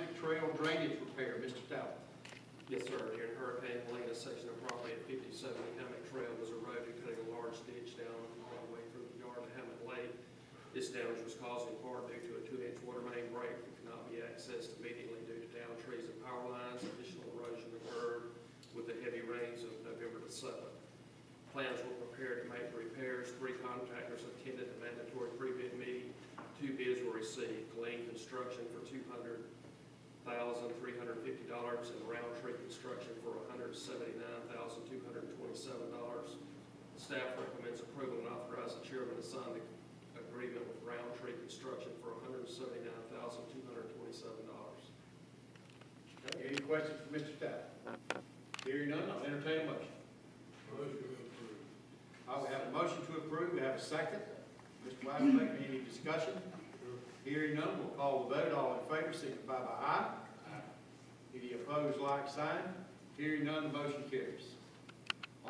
Hammock Trail drainage repair, Mr. Stout. Yes, sir. During Hurricane Helene, a section of property at 5070 Hammock Trail was eroded, cutting a large ditch down all the way from the yard to Hammock Lake. This damage was caused in part due to a 2-inch water main break that could not be accessed immediately due to downed trees and power lines. Additional erosion occurred with the heavy rains of November the 7th. Plans were prepared to make the repairs. 3 contractors attended the mandatory pre-bid meeting. 2 bids were received. Glean Construction for $200,350 and Roundtree Construction for $179,227. Staff recommends approval and authorize the chairman to sign the agreement with Roundtree Construction for $179,227. Okay, any questions for Mr. Stout? Hearing none, I'll entertain a motion. Motion approved. All right, we have a motion to approve. We have a second. Mr. Wiley, any discussion? Hearing none, we'll call the vote. All in favor, signify by aye. Any opposed, like sign. Hearing none, the motion carries.